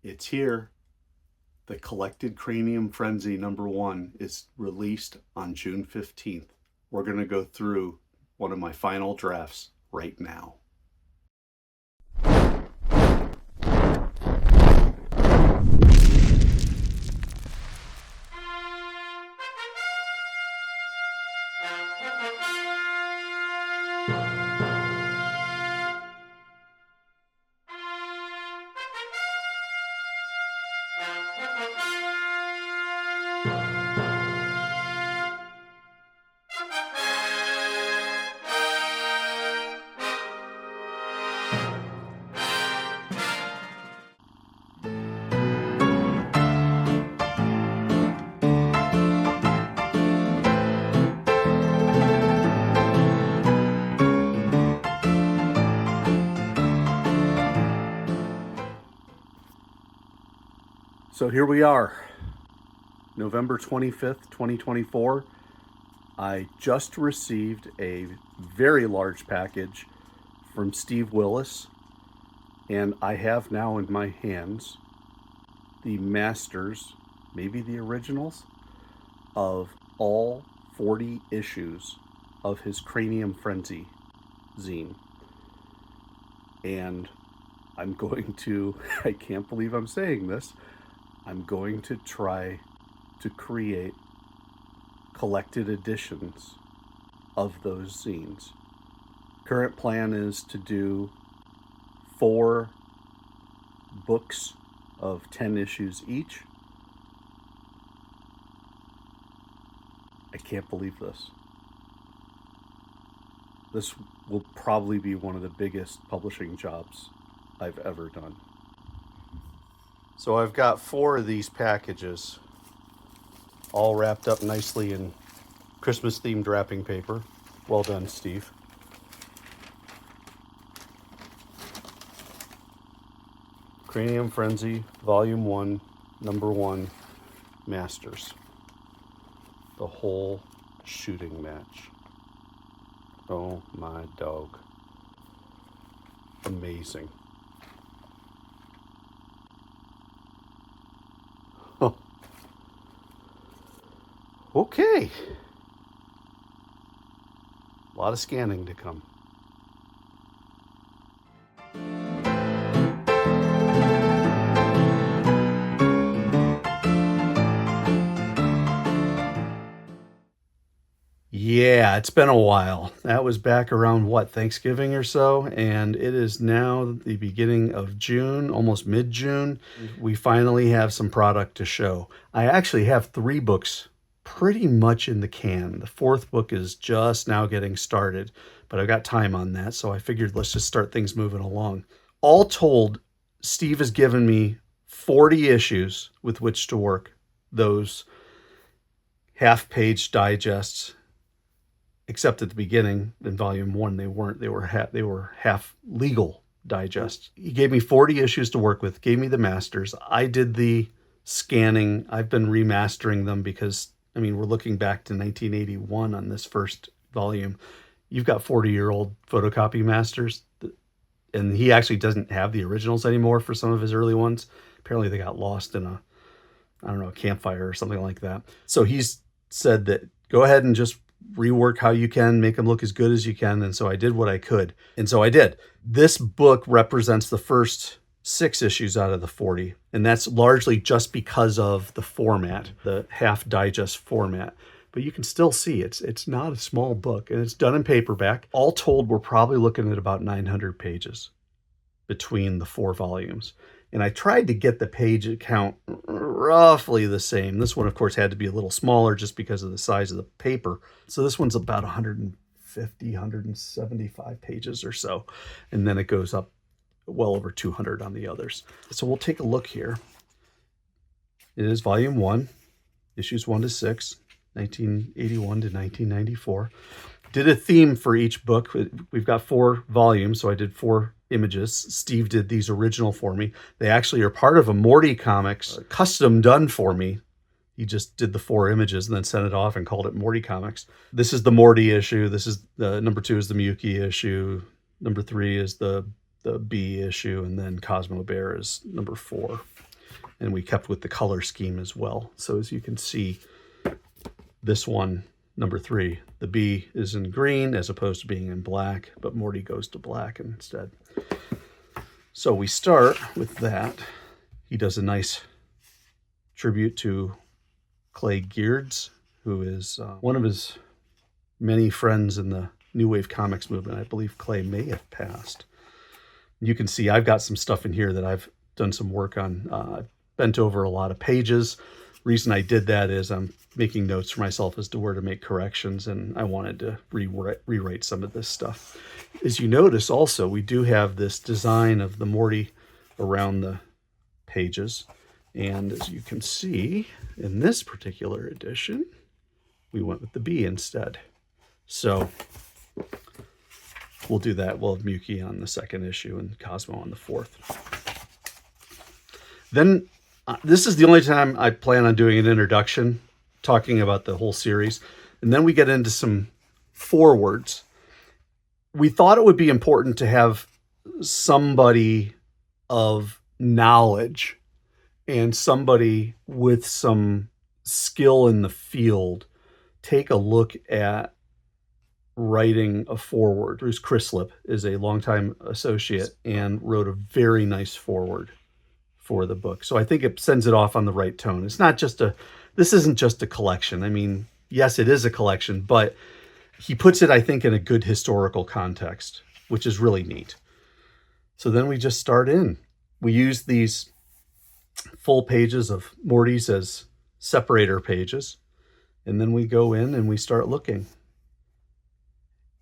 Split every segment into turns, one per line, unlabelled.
It's here. The Collected Cranium Frenzy #1 is released on June 15th. We're going to go through one of my final drafts right now. So here we are, November 25th, 2024. I just received a very large package from Steve Willis, and I have now in my hands the masters, maybe the originals, of all 40 issues of his Cranium Frenzy zine. And I'm going to, I can't believe I'm saying this, I'm going to try to create collected editions of those zines. Current plan is to do 4 books of 10 issues each. I can't believe this. This will probably be one of the biggest publishing jobs I've ever done. So I've got 4 of these packages, all wrapped up nicely in Christmas themed wrapping paper. Well done, Steve. Cranium Frenzy, Volume 1, #1, Masters. The whole shooting match. Oh my dog. Amazing. Oh. Okay. A lot of scanning to come. Yeah, it's been a while. That was back around, what, Thanksgiving or so? And it is now the beginning of June, almost mid-June. We finally have some product to show. I actually have 3 books pretty much in the can. The 4th book is just now getting started, but I've got time on that, so I figured let's just start things moving along. All told, Steve has given me 40 issues with which to work. Those half-page digests, except at the beginning in Volume 1, they weren't. They were half legal digests. He gave me 40 issues to work with, gave me the masters. I did the scanning. I've been remastering them because, I mean, we're looking back to 1981 on this first volume. You've got 40-year-old photocopy masters, and he actually doesn't have the originals anymore for some of his early ones. Apparently they got lost in a campfire or something like that. So he's said that go ahead and just rework how you can, make them look as good as you can. And so I did what I could. And so I did. This book represents the first 6 issues out of the 40. And that's largely just because of the format, the half digest format. But you can still see it's not a small book, and it's done in paperback. All told, we're probably looking at about 900 pages between the 4 volumes. And I tried to get the page count roughly the same. This one, of course, had to be a little smaller just because of the size of the paper. So this one's about 150, 175 pages or so. And then it goes up well over 200 on the others. So we'll take a look here. It is Volume 1, issues 1 to 6, 1981 to 1994. Did a theme for each book. We've got 4 volumes, so I did 4 images. Steve did these original for me. They actually are part of a Morty Comics custom done for me. He just did the 4 images and then sent it off and called it Morty Comics. This is the Morty issue. This is the #2 is the Miyuki issue. #3 is the B issue, and then Cosmo Bear is #4. And we kept with the color scheme as well. So as you can see, this one, number 3, the B is in green as opposed to being in black, but Morty goes to black instead. So we start with that. He does a nice tribute to Clay Geertz, who is one of his many friends in the New Wave Comics movement. I believe Clay may have passed. You can see I've got some stuff in here that I've done some work on. Bent over a lot of pages. Reason I did that is I'm making notes for myself as to where to make corrections, and I wanted to rewrite some of this stuff. As you notice also, we do have this design of the Morty around the pages. And as you can see, in this particular edition, we went with the B instead. So we'll do that. We'll have Muki on the 2nd issue and Cosmo on the 4th. Then this is the only time I plan on doing an introduction, talking about the whole series. And then we get into some forewords. We thought it would be important to have somebody of knowledge and somebody with some skill in the field take a look at writing a foreword. Bruce Crislip is a longtime associate and wrote a very nice foreword for the book. So I think it sends it off on the right tone. It's not just this isn't just a collection. I mean, yes, it is a collection, but he puts it, I think, in a good historical context, which is really neat. So then we just start in. We use these full pages of Morty's as separator pages. And then we go in and we start looking.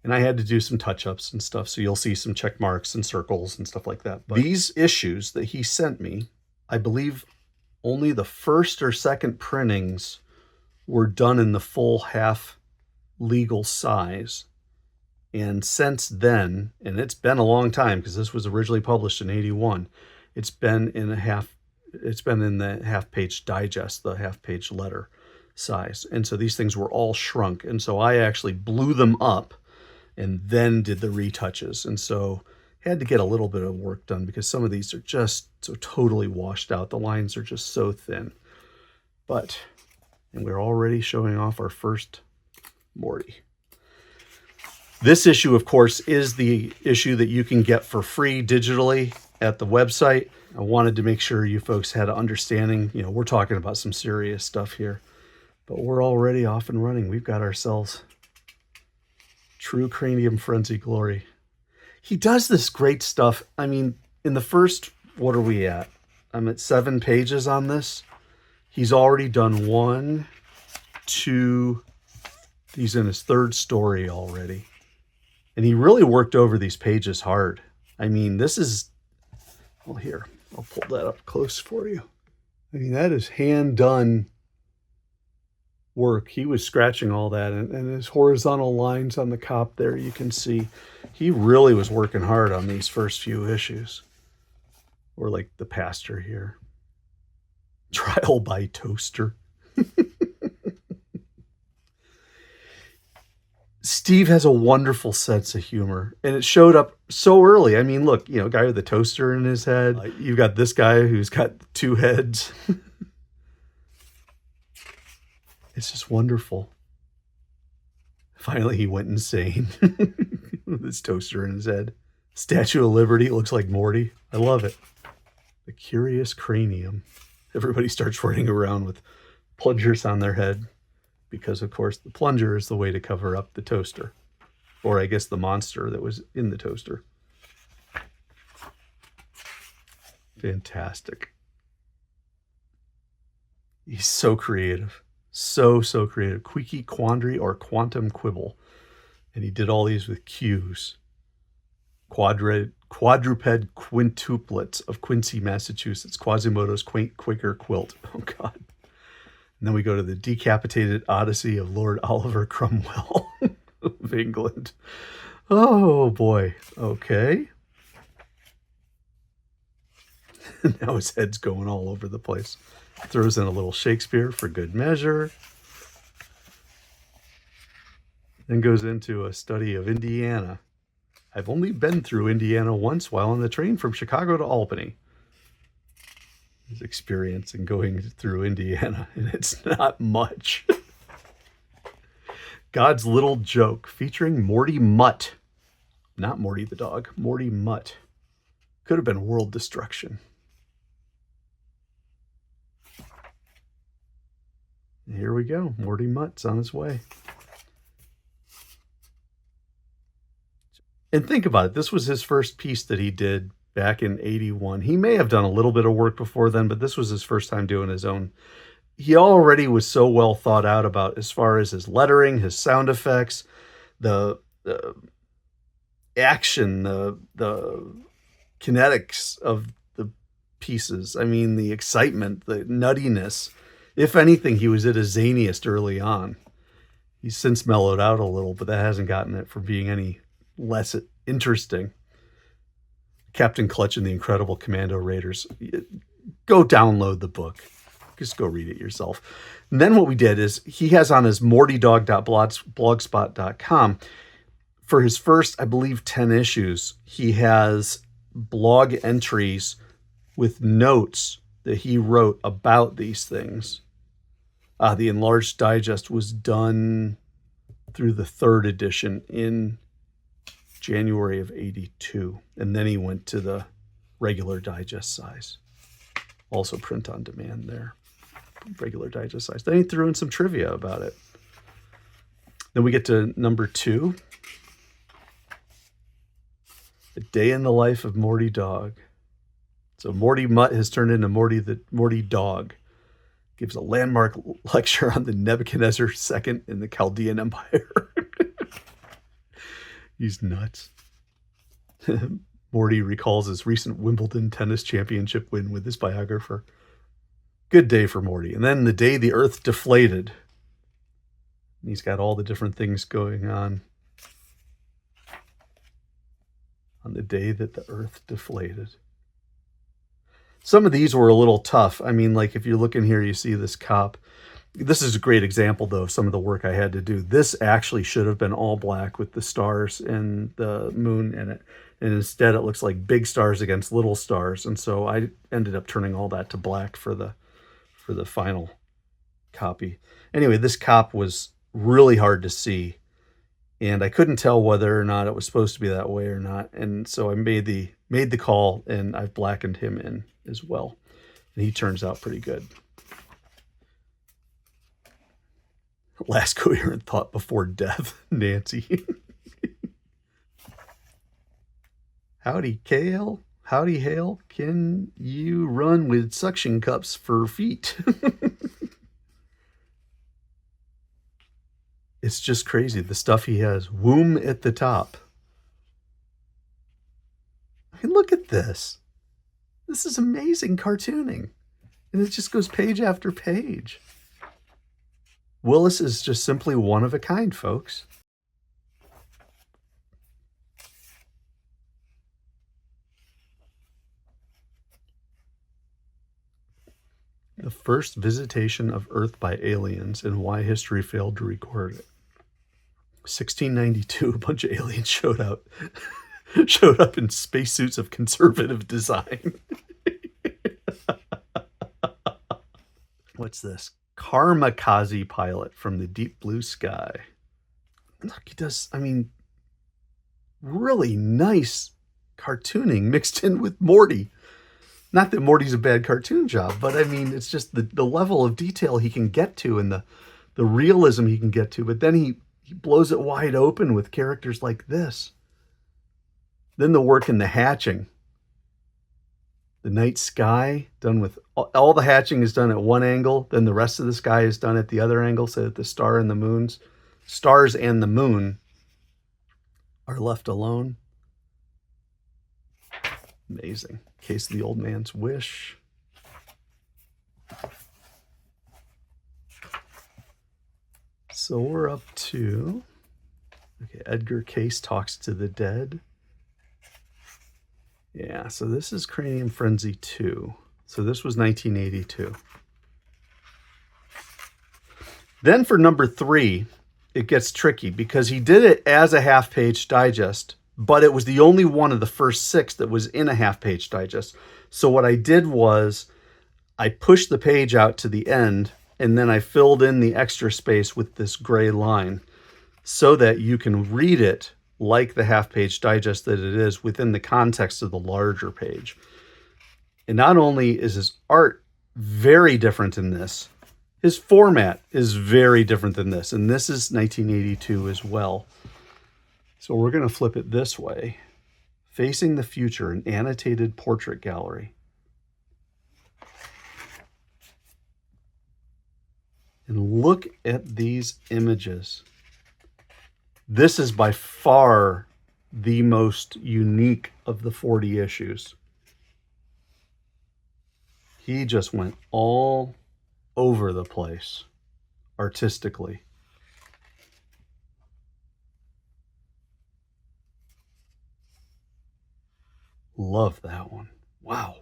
And I had to do some touch-ups and stuff, so you'll see some check marks and circles and stuff like that. But these issues that he sent me, I believe only the 1st or 2nd printings were done in the full half legal size. And since then, and it's been a long time because this was originally published in 81, it's been in the half-page digest, the half-page letter size. And so these things were all shrunk. And so I actually blew them up and then did the retouches. And so I had to get a little bit of work done because some of these are just so totally washed out. The lines are just so thin. And we're already showing off our first Morty. This issue, of course, is the issue that you can get for free digitally at the website. I wanted to make sure you folks had an understanding. You know, we're talking about some serious stuff here, but we're already off and running. We've got ourselves true Cranium Frenzy glory. He does this great stuff. I mean, in the first, what are we at? I'm at 7 pages on this. He's already done 1, 2, he's in his 3rd story already. And he really worked over these pages hard. I mean, this is, well, here, I'll pull that up close for you. I mean, that is hand done work. He was scratching all that, and his horizontal lines on the cop there, you can see he really was working hard on these first few issues. Or like the pastor here. Trial by toaster. Steve has a wonderful sense of humor, and it showed up so early. I mean, look, you know, guy with the toaster in his head. You've got this guy who's got 2 heads. It's just wonderful. Finally, he went insane with his toaster in his head. Statue of Liberty looks like Morty. I love it. The Curious Cranium. Everybody starts running around with plungers on their head because, of course, the plunger is the way to cover up the toaster. Or I guess the monster that was in the toaster. Fantastic. He's so creative. So creative. Quickie Quandary or Quantum Quibble. And he did all these with Q's. Quadruped quintuplets of Quincy, Massachusetts. Quasimodo's quaint Quaker quilt. Oh, God. And then we go to the decapitated Odyssey of Lord Oliver Cromwell of England. Oh, boy. Okay. Now his head's going all over the place. Throws in a little Shakespeare for good measure. Then goes into a study of Indiana. I've only been through Indiana once while on the train from Chicago to Albany. his experience in going through Indiana, and it's not much. God's Little Joke, featuring Morty Mutt. Not Morty the dog, Morty Mutt. Could have been world destruction. Here we go. Morty Mutt's on his way. And think about it. This was his first piece that he did back in 81. He may have done a little bit of work before then, but this was his first time doing his own. He already was so well thought out about as far as his lettering, his sound effects, the action, the kinetics of the pieces. I mean, the excitement, the nuttiness. If anything, he was at his zaniest early on. He's since mellowed out a little, but that hasn't gotten it from being any less interesting. Captain Clutch and the Incredible Commando Raiders. Go download the book. Just go read it yourself. And then what we did is he has on his mortydog.blogspot.com for his first, I believe, 10 issues. He has blog entries with notes that he wrote about these things. The enlarged digest was done through the 3rd edition in January of 82. And then he went to the regular digest size. Also print on demand there. Regular digest size. Then he threw in some trivia about it. Then we get to number 2. A Day in the Life of Morty Dog. So Morty Mutt has turned into Morty Dog. Gives a landmark lecture on the Nebuchadnezzar II in the Chaldean Empire. He's nuts. Morty recalls his recent Wimbledon tennis championship win with his biographer. Good day for Morty. And then the day the Earth deflated. And he's got all the different things going on the day that the Earth deflated. Some of these were a little tough. I mean, like if you look in here, you see this cop. This is a great example, though, of some of the work I had to do. This actually should have been all black with the stars and the moon in it. And instead, it looks like big stars against little stars. And so I ended up turning all that to black for the final copy. Anyway, this cop was really hard to see. And I couldn't tell whether or not it was supposed to be that way or not. And so I made the call, and I've blackened him in as well. And he turns out pretty good. Last coherent thought before death, Nancy. Howdy, Kale. Howdy, Hale. Can you run with suction cups for feet? It's just crazy, the stuff he has. Womb at the top. I mean, look at this. This is amazing cartooning. And it just goes page after page. Willis is just simply one of a kind, folks. The first visitation of Earth by aliens and why history failed to record it. 1692, a bunch of aliens showed up in spacesuits of conservative design. What's this? Kamikaze pilot from the deep blue sky. Look, he does, I mean, really nice cartooning mixed in with Morty. Not that Morty's a bad cartoon job, but I mean, it's just the level of detail he can get to and the realism he can get to. But then he blows it wide open with characters like this. Then the work in the hatching. The night sky, done with all the hatching is done at one angle. Then the rest of the sky is done at the other angle so that the stars and the moon are left alone. Amazing. Case of the Old Man's Wish. So we're up to, okay, Edgar Case Talks to the Dead. Yeah, so this is Cranium Frenzy 2. So this was 1982. Then for number 3, it gets tricky because he did it as a half-page digest, but it was the only one of the first 6 that was in a half-page digest. So what I did was I pushed the page out to the end, and then I filled in the extra space with this gray line so that you can read it like the half-page digest that it is within the context of the larger page. And not only is his art very different in this, his format is very different than this. And this is 1982 as well. So we're going to flip it this way. Facing the Future, an annotated portrait gallery. And look at these images. This is by far the most unique of the 40 issues. He just went all over the place artistically. Love that one. Wow.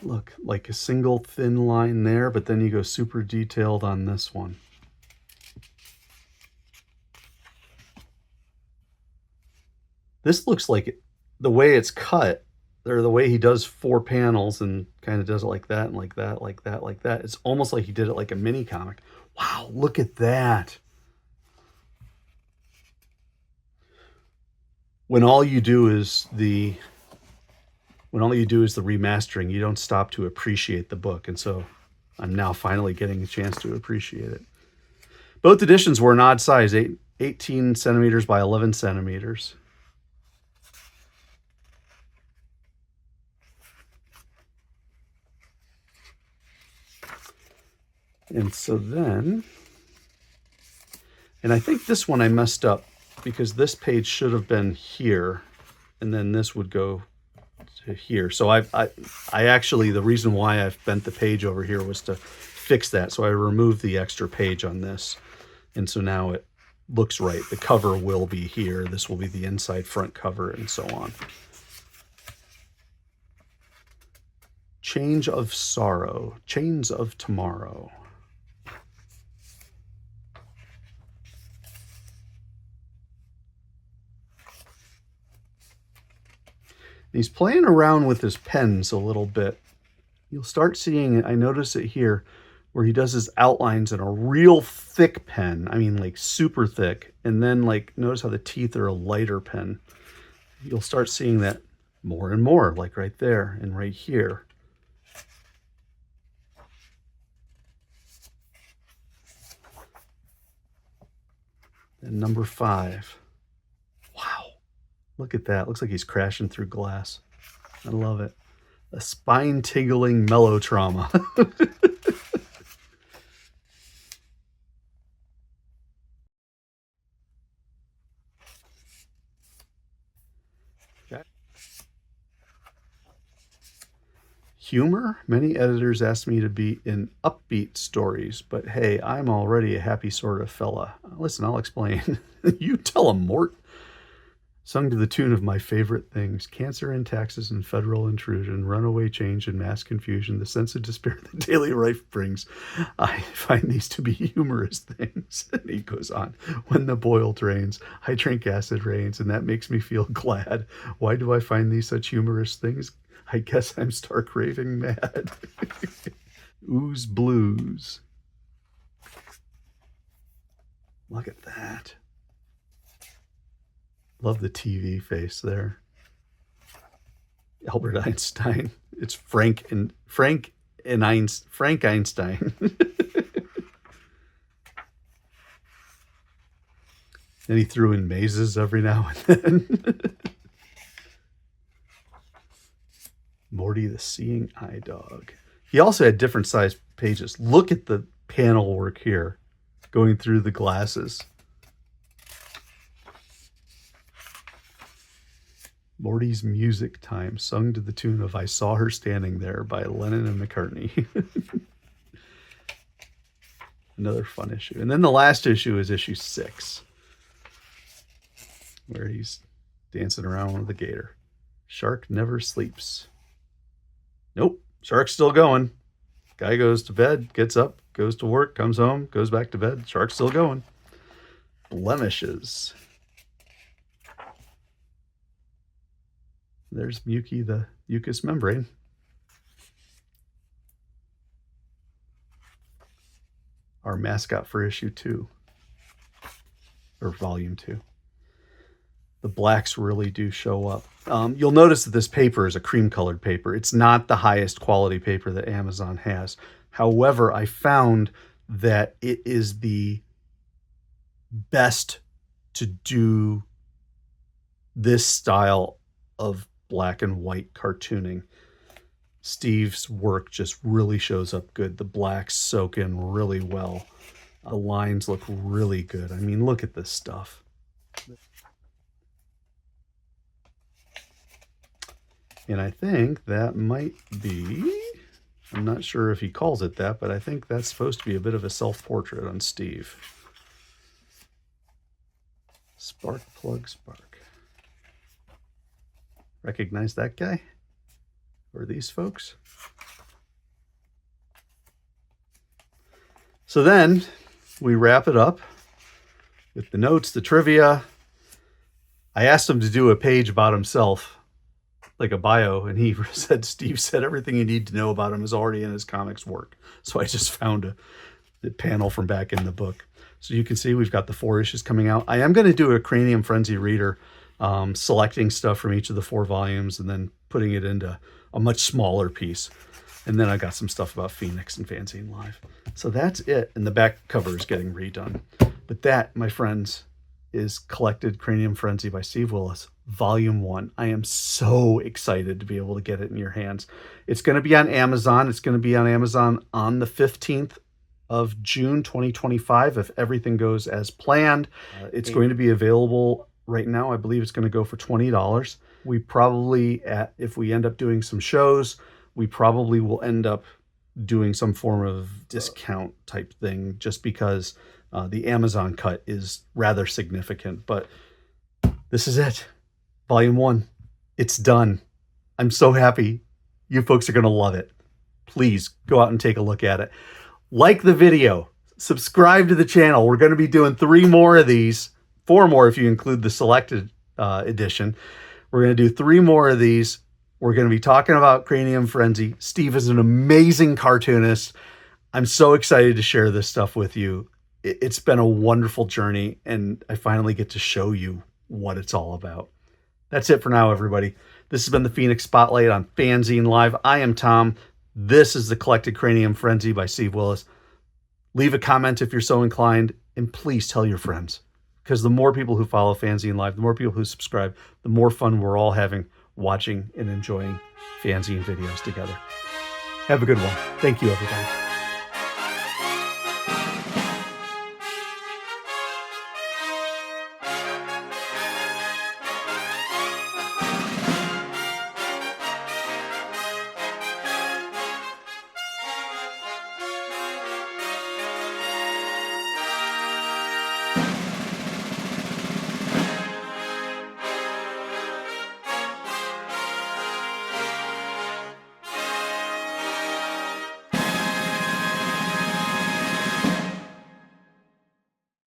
Look, like a single thin line there, but then you go super detailed on this one. This looks like the way it's cut, or the way he does 4 panels and kind of does it like that and like that, like that, like that. It's almost like he did it like a mini comic. Wow, look at that. When all you do is the remastering, you don't stop to appreciate the book. And so I'm now finally getting a chance to appreciate it. Both editions were an odd size, 18 centimeters by 11 centimeters. And so then, and I think this one I messed up because this page should have been here, and then this would go to here. So I actually, the reason why I've bent the page over here was to fix that. So I removed the extra page on this. And so now it looks right. The cover will be here. This will be the inside front cover and so on. Change of Sorrow, Chains of Tomorrow. He's playing around with his pens a little bit. You'll start seeing it. I notice it here where he does his outlines in a real thick pen. I mean, like super thick. And then like, notice how the teeth are a lighter pen. You'll start seeing that more and more, like right there and right here. And number 5. Wow. Look at that. Looks like he's crashing through glass. I love it. A spine-tingling melodrama. Okay. Humor? Many editors asked me to be in upbeat stories, but hey, I'm already a happy sort of fella. Listen, I'll explain. You tell him, Mort. Sung to the tune of my favorite things: cancer and taxes and federal intrusion, runaway change and mass confusion, the sense of despair that daily life brings. I find these to be humorous things. And he goes on, when the boil drains, I drink acid rains, and that makes me feel glad. Why do I find these such humorous things? I guess I'm stark raving mad. Ooze Blues. Look at that. Love the TV face there. Albert Einstein. It's Frank Einstein. And he threw in mazes every now and then. Morty the Seeing Eye Dog. He also had different size pages. Look at the panel work here, going through the glasses. Morty's Music Time, sung to the tune of I Saw Her Standing There by Lennon and McCartney. Another fun issue. And then the last issue is issue 6, where he's dancing around with the gator. Shark never sleeps. Nope, shark's still going. Guy goes to bed, gets up, goes to work, comes home, goes back to bed. Shark's still going. blemishes. There's Muki, the mucous membrane. Our mascot for issue 2, or volume 2. The blacks really do show up. You'll notice that this paper is a cream colored paper. It's not the highest quality paper that Amazon has. However, I found that it is the best to do this style of black and white cartooning. Steve's work just really shows up good. The blacks soak in really well. The lines look really good. I mean, look at this stuff. And I think that might be, I'm not sure if he calls it that, but I think that's supposed to be a bit of a self-portrait on Steve. Spark plug spark. Recognize that guy? Or these folks? So then we wrap it up with the notes, the trivia. I asked him to do a page about himself, like a bio, and he said, Steve said everything you need to know about him is already in his comics work. So I just found the panel from back in the book. So you can see we've got the 4 issues coming out. I am going to do a Cranium Frenzy reader, selecting stuff from each of the 4 volumes and then putting it into a much smaller piece. And then I got some stuff about Phoenix and FANzine Live. So that's it. And the back cover is getting redone. But that, my friends, is Collected Cranium Frenzy by Steve Willis, Volume 1. I am so excited to be able to get it in your hands. It's going to be on Amazon. It's going to be on Amazon on the 15th of June 2025 if everything goes as planned. It's going to be available right now. I believe it's going to go for $20. We probably, if we end up doing some shows, we probably will end up doing some form of discount type thing just because the Amazon cut is rather significant. But this is it. Volume 1. It's done. I'm so happy. You folks are going to love it. Please go out and take a look at it. Like the video. Subscribe to the channel. We're going to be doing 3 more of these. 4 more if you include the selected edition. We're going to do 3 more of these. We're going to be talking about Cranium Frenzy. Steve is an amazing cartoonist. I'm so excited to share this stuff with you. It's been a wonderful journey, and I finally get to show you what it's all about. That's it for now, everybody. This has been the Phoenix Spotlight on FANzine Live. I am Tom. This is the Collected Cranium Frenzy by Steve Willis. Leave a comment if you're so inclined, and please tell your friends. Because the more people who follow FANzine Live, the more people who subscribe, the more fun we're all having watching and enjoying FANzine videos together. Have a good one. Thank you, everybody.